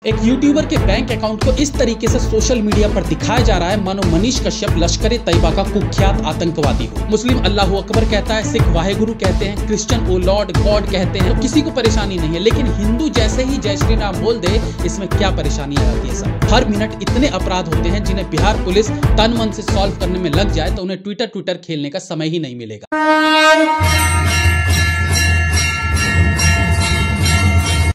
एक यूट्यूबर के bank account को इस तरीके से सोशल मीडिया पर दिखाया जा रहा है मानो मनीष कश्यप लश्कर तैयबा का कुख्यात आतंकवादी हो। मुस्लिम अल्लाह अकबर कहता है, सिख वाहेगुरु कहते हैं, क्रिश्चियन ओ लॉर्ड गॉड कहते हैं, तो किसी को परेशानी नहीं है। लेकिन हिंदू जैसे ही जय श्री राम बोल दे, इसमें क्या परेशानी आ जाती है सब। हर मिनट इतने अपराध होते हैं जिन्हें बिहार पुलिस तन मन से सॉल्व करने में लग जाए तो उन्हें ट्विटर खेलने का समय ही नहीं मिलेगा।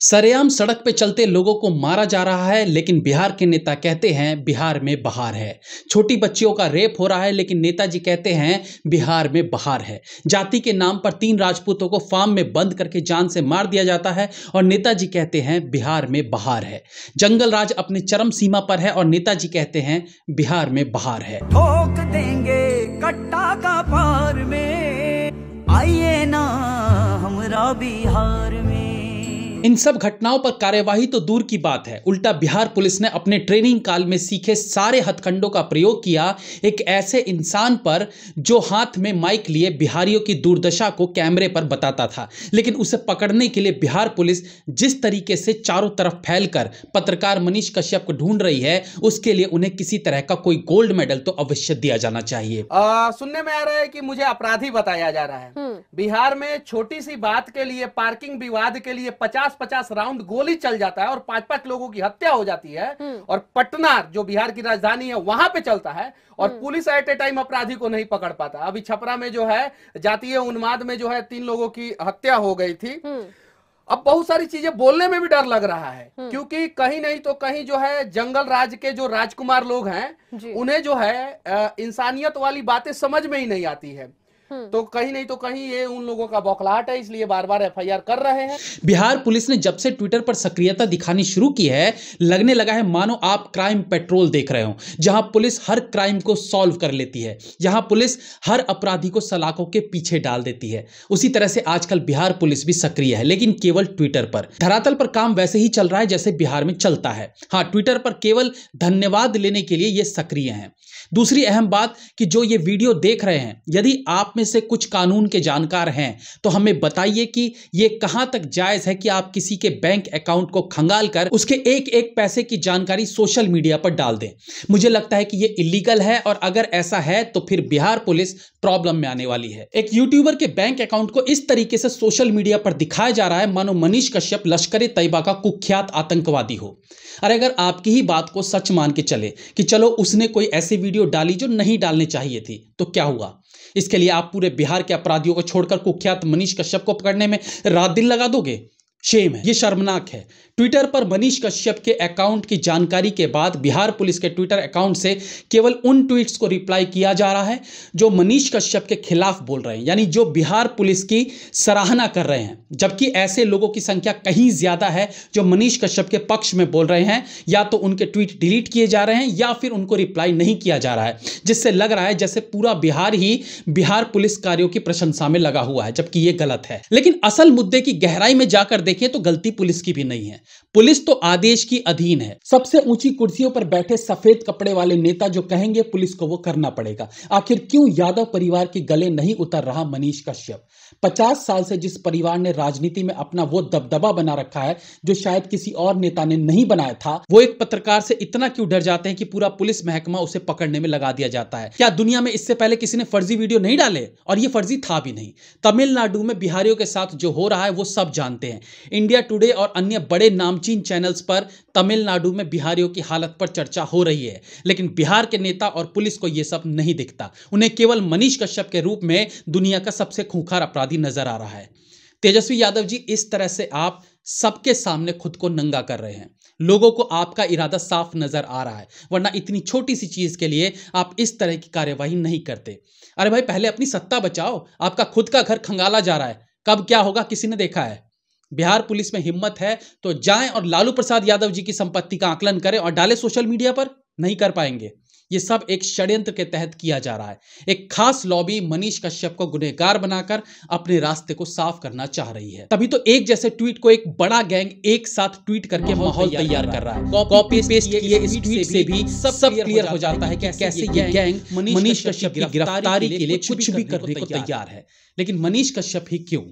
सरेआम सड़क पे चलते लोगों को मारा जा रहा है, लेकिन बिहार के नेता कहते हैं बिहार में बहार है। छोटी बच्चियों का रेप हो रहा है, लेकिन नेताजी कहते हैं बिहार में बहार है। जाति के नाम पर 3 राजपूतों को फार्म में बंद करके जान से मार दिया जाता है और नेताजी कहते हैं बिहार में बहार है। जंगल राज अपने चरम सीमा पर है और नेताजी कहते हैं बिहार में बहार है। ठोक देंगे कट्टा का पार में, आइए ना हमरा बिहार में। इन सब घटनाओं पर कार्यवाही तो दूर की बात है, उल्टा बिहार पुलिस ने अपने ट्रेनिंग काल में सीखे सारे हथकंडों का प्रयोग किया एक ऐसे इंसान पर जो हाथ में माइक लिए बिहारियों की दुर्दशा को कैमरे पर बताता था। लेकिन उसे पकड़ने के लिए बिहार पुलिस जिस तरीके से चारों तरफ फैलकर पत्रकार मनीष कश्यप को ढूंढ रही है, उसके लिए उन्हें किसी तरह का कोई गोल्ड मेडल तो अवश्य दिया जाना चाहिए। सुनने में आ रहा है कि मुझे अपराधी बताया जा रहा है। बिहार में छोटी सी बात के लिए, पार्किंग विवाद के लिए 50 राउंड गोली चल जाता है और 5 लोगों की हत्या हो जाती है। और पटना जो बिहार की राजधानी है वहां पे चलता है और पुलिस एट ए टाइम अपराधी को नहीं पकड़ पाता। अभी छपरा में जो है जातीय उन्माद में जो है 3 लोगों की हत्या हो गई थी। अब बहुत सारी चीजें बोलने में भी डर लग रहा है, क्योंकि कहीं नहीं तो कहीं जो है जंगल राज के जो राजकुमार लोग हैं उन्हें जो है इंसानियत वाली बातें समझ में ही नहीं आती है। तो कहीं नहीं तो कहीं ये उन लोगों का बौखलाहट है, इसलिए बार-बार एफआईआर कर रहे हैं। बिहार पुलिस ने जब से ट्विटर पर सक्रियता दिखानी शुरू की है, लगने लगा है मानो आप क्राइम पेट्रोल देख रहे हो, जहां पुलिस हर क्राइम को सॉल्व कर लेती है, जहां पुलिस हर अपराधी को सलाखों के पीछे डाल देती है। उसी तरह से आजकल बिहार पुलिस भी सक्रिय है, लेकिन केवल ट्विटर पर। धरातल पर काम वैसे ही चल रहा है जैसे बिहार में चलता है। हाँ, ट्विटर पर केवल धन्यवाद लेने के लिए ये सक्रिय हैं। दूसरी अहम बात कि जो ये वीडियो देख रहे हैं, यदि आप में से कुछ कानून के जानकार हैं तो हमें बताइए कि ये कहां तक जायज है कि आप किसी के बैंक अकाउंट को खंगाल कर उसके एक पैसे की जानकारी सोशल मीडिया पर डाल दें। मुझे लगता है कि ये इलीगल है और अगर ऐसा है तो फिर बिहार पुलिस प्रॉब्लम में आने वाली है। एक यूट्यूबर के बैंक अकाउंट को इस तरीके से सोशल मीडिया पर दिखाया जा रहा है मानो मनीष कश्यप लश्कर तैयबा का कुख्यात आतंकवादी हो। अरे अगर आपकी ही बात को सच मान के चले कि चलो उसने कोई ऐसी वीडियो डाली जो नहीं डालनी चाहिए थी, तो क्या हुआ? इसके लिए आप पूरे बिहार के अपराधियों को छोड़कर कुख्यात मनीष कश्यप को पकड़ने में रात दिन लगा दोगे? शेम है, ये शर्मनाक है। ट्विटर पर मनीष कश्यप के अकाउंट की जानकारी के बाद बिहार पुलिस के ट्विटर अकाउंट से केवल उन ट्वीट्स को रिप्लाई किया जा रहा है जो मनीष कश्यप के खिलाफ बोल रहे हैं, यानी जो बिहार पुलिस की सराहना कर रहे हैं। जबकि ऐसे लोगों की संख्या कहीं ज्यादा है जो मनीष कश्यप के पक्ष में बोल रहे हैं, या तो उनके ट्वीट डिलीट किए जा रहे हैं या फिर उनको रिप्लाई नहीं किया जा रहा है, जिससे लग रहा है जैसे पूरा बिहार ही बिहार पुलिस कार्यों की प्रशंसा में लगा हुआ है, जबकि यह गलत है। लेकिन असल मुद्दे की गहराई में जाकर देखिए तो गलती पुलिस की भी नहीं है। पुलिस तो आदेश की अधीन है। सबसे ऊंची कुर्सियों पर बैठे सफेद कपड़े वाले नेता जो कहेंगे पुलिस को वो करना पड़ेगा। आखिर क्यों यादव परिवार के गले नहीं उतर रहा मनीष कश्यप? 50 साल से जिस परिवार ने राजनीति में अपना वो दबदबा बना रखा है जो शायद किसी और नेता ने नहीं बनाया था, वो एक पत्रकार से इतना क्यों डर जाते हैं कि पूरा पुलिस महकमा उसे पकड़ने में लगा दिया जाता है? क्या दुनिया में इससे पहले किसी ने फर्जी वीडियो नहीं डाले? और ये फर्जी था भी नहीं। तमिलनाडु में बिहारियों के साथ जो हो रहा है वो सब जानते हैं। इंडिया टुडे और अन्य बड़े नामचीन चैनल्स पर तमिलनाडु में बिहारियों की हालत पर चर्चा हो रही है, लेकिन बिहार के नेता और पुलिस को यह सब नहीं दिखता। उन्हें केवल मनीष कश्यप के रूप में दुनिया का सबसे खूंखार अपराधी नजर आ रहा है। तेजस्वी यादव जी, इस तरह से आप सबके सामने खुद को नंगा कर रहे हैं। लोगों को आपका इरादा साफ नजर आ रहा है, वरना इतनी छोटी सी चीज के लिए आप इस तरह की कार्यवाही नहीं करते। अरे भाई, पहले अपनी सत्ता बचाओ। आपका खुद का घर खंगाला जा रहा है, कब क्या होगा किसी ने देखा है? बिहार पुलिस में हिम्मत है तो जाएं और लालू प्रसाद यादव जी की संपत्ति का आकलन करें और डालें सोशल मीडिया पर। नहीं कर पाएंगे। ये सब एक षड्यंत्र के तहत किया जा रहा है। एक खास लॉबी मनीष कश्यप को गुनहगार बनाकर अपने रास्ते को साफ करना चाह रही है। तभी तो एक जैसे ट्वीट को एक बड़ा गैंग एक साथ ट्वीट करके माहौल तैयार कर रहा है। कॉपी पेस्ट किए इस ट्वीट से भी सब क्लियर हो जाता है कि कैसे ये गैंग मनीष कश्यप की गिरफ्तारी के लिए कुछ भी करने को तैयार है। लेकिन मनीष कश्यप ही क्यों?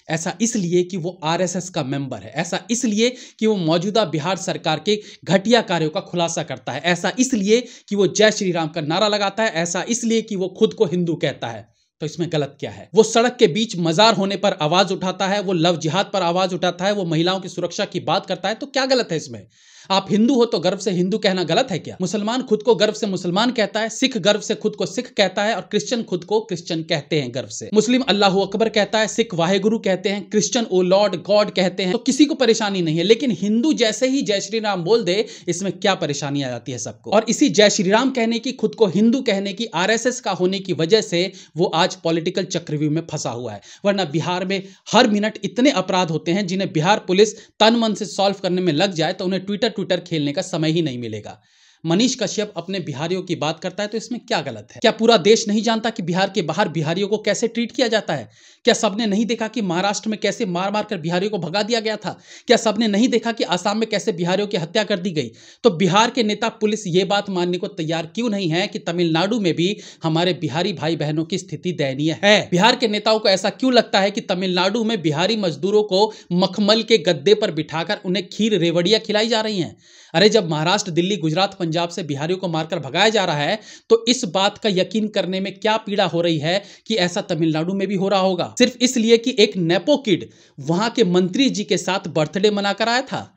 ऐसा इसलिए कि वो आरएसएस का मेंबर है, ऐसा इसलिए कि वो मौजूदा बिहार सरकार के घटिया कार्यों का खुलासा करता है, ऐसा इसलिए कि वो जय श्री राम का नारा लगाता है, ऐसा इसलिए कि वो खुद को हिंदू कहता है। तो इसमें गलत क्या है? वो सड़क के बीच मजार होने पर आवाज उठाता है, वो लव जिहाद पर आवाज उठाता है, वो महिलाओं की सुरक्षा की बात करता है, तो क्या गलत है इसमें? आप हिंदू हो तो गर्व से हिंदू कहना गलत है क्या? मुसलमान खुद को गर्व से मुसलमान कहता है, सिख गर्व से खुद को सिख कहता है और क्रिश्चियन खुद को क्रिश्चियन कहते हैं गर्व से। मुस्लिम अल्लाहू अकबर कहता है, सिख वाहेगुरु कहते हैं, क्रिश्चियन ओ लॉर्ड गॉड कहते हैं, तो किसी को परेशानी नहीं है। लेकिन हिंदू जैसे ही जय श्री राम बोल दे, इसमें क्या परेशानी आ जाती है सबको। और इसी जय श्री राम कहने की, खुद को हिंदू कहने की, आरएसएस का होने की वजह से वो आज पॉलिटिकल चक्रव्यूह में फंसा हुआ है। वरना बिहार में हर मिनट इतने अपराध होते हैं जिन्हें बिहार पुलिस तन मन से सॉल्व करने में लग जाए तो उन्हें ट्विटर खेलने का समय ही नहीं मिलेगा। मनीष कश्यप अपने बिहारियों की बात करता है, तो इसमें क्या गलत है? क्या पूरा देश नहीं जानता कि बिहार के बाहर बिहारियों को कैसे ट्रीट किया जाता है? क्या सबने नहीं देखा कि महाराष्ट्र में कैसे मार मार कर बिहारियों को भगा दिया गया था? क्या सबने नहीं देखा कि असम में कैसे बिहारियों की हत्या कर दी गई? तो बिहार के नेता पुलिस ये बात मानने को तैयार क्यों नहीं है कि तमिलनाडु में भी हमारे बिहारी भाई बहनों की स्थिति दयनीय है? बिहार के नेताओं को ऐसा क्यों लगता है कि तमिलनाडु में बिहारी मजदूरों को मखमल के गद्दे पर बिठाकर उन्हें खीर रेवड़ियां खिलाई जा रही हैं? अरे जब महाराष्ट्र, दिल्ली, गुजरात, पंजाब से बिहारियों को मारकर भगाया जा रहा है तो इस बात का यकीन करने में क्या पीड़ा हो रही है कि ऐसा तमिलनाडु में भी हो रहा होगा, सिर्फ इसलिए कि एक नेपो किड वहां के मंत्री जी के साथ बर्थडे मनाकर आया था।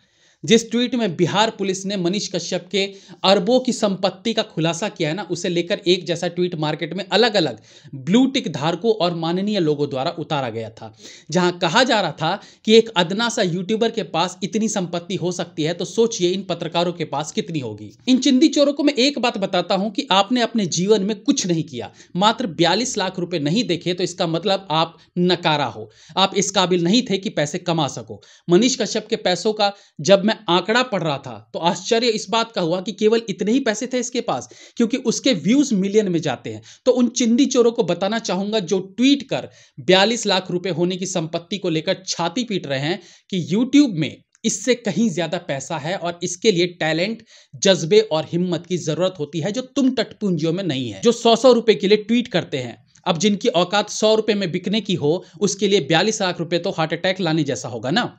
जिस ट्वीट में बिहार पुलिस ने मनीष कश्यप के अरबों की संपत्ति का खुलासा किया है ना, उसे लेकर एक जैसा ट्वीट मार्केट में अलग अलग ब्लू टिक धारकों और माननीय लोगों द्वारा उतारा गया था, जहां कहा जा रहा था कि एक अदना सा यूट्यूबर के पास इतनी संपत्ति हो सकती है तो सोचिए इन पत्रकारों के पास कितनी होगी। इन चिंदी चोरों को मैं एक बात बताता हूं कि आपने अपने जीवन में कुछ नहीं किया, मात्र 42 लाख रुपए नहीं देखे तो इसका मतलब आप नकारा हो, आप इस काबिल नहीं थे कि पैसे कमा सको। मनीष कश्यप के पैसों का जब मैं आंकड़ा पढ़ रहा था तो आश्चर्य इस बात का हुआ कि केवल इतने ही पैसे थे इसके पास, क्योंकि उसके व्यूज मिलियन में जाते हैं। तो उन चिंदी चोरों को बताना चाहूंगा जो ट्वीट कर 42 लाख रुपए होने की संपत्ति को लेकर छाती पीट रहे हैं कि यूट्यूब में इससे कहीं ज्यादा पैसा है और इसके लिए टैलेंट, जज्बे और हिम्मत की जरूरत होती है जो तुम टटपूंजियों में नहीं है, जो 100 रुपए के लिए ट्वीट करते हैं। अब जिनकी औकात 100 रुपए में बिकने की हो उसके लिए 42 लाख रुपए तो हार्ट अटैक लाने जैसा होगा ना।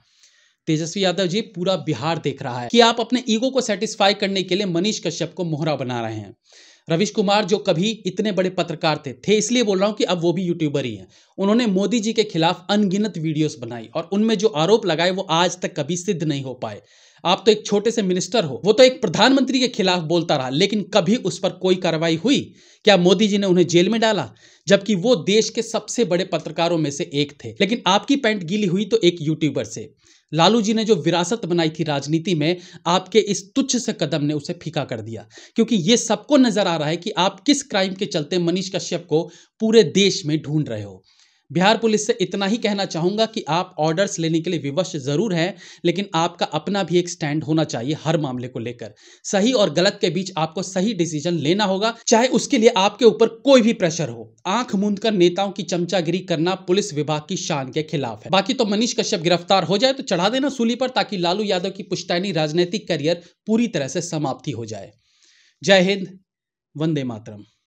तेजस्वी यादव जी, पूरा बिहार देख रहा है कि आप अपने ईगो को सेटिस्फाई करने के लिए मनीष कश्यप को मोहरा बना रहे हैं। रवीश कुमार जो कभी इतने बड़े पत्रकार थे इसलिए बोल रहा हूं कि अब वो भी यूट्यूबर ही हैं। उन्होंने मोदी जी के खिलाफ अनगिनत वीडियोस बनाई और उनमें जो आरोप लगाए वो आज तक कभी सिद्ध नहीं हो पाए। आप तो एक छोटे से मिनिस्टर हो, वो तो एक प्रधानमंत्री के खिलाफ बोलता रहा, लेकिन कभी उस पर कोई कार्रवाई हुई? क्या मोदी जी ने उन्हें जेल में डाला? जबकि वो देश के सबसे बड़े पत्रकारों में से एक थे। लेकिन आपकी पैंट गीली हुई तो एक यूट्यूबर से। लालू जी ने जो विरासत बनाई थी राजनीति में, आपके इस तुच्छ से कदम ने उसे फीका कर दिया, क्योंकि ये सबको नजर आ रहा है कि आप किस क्राइम के चलते मनीष कश्यप को पूरे देश में ढूंढ रहे हो। बिहार पुलिस से इतना ही कहना चाहूंगा कि आप ऑर्डर्स लेने के लिए विवश जरूर हैं, लेकिन आपका अपना भी एक स्टैंड होना चाहिए हर मामले को लेकर। सही और गलत के बीच आपको सही डिसीजन लेना होगा, चाहे उसके लिए आपके ऊपर कोई भी प्रेशर हो। आंख मूंद कर नेताओं की चमचागिरी करना पुलिस विभाग की शान के खिलाफ है। बाकी तो मनीष कश्यप गिरफ्तार हो जाए तो चढ़ा देना सूली पर, ताकि लालू यादव की पुश्तैनी राजनीतिक करियर पूरी तरह से समाप्ति हो जाए। जय हिंद, वंदे मातरम।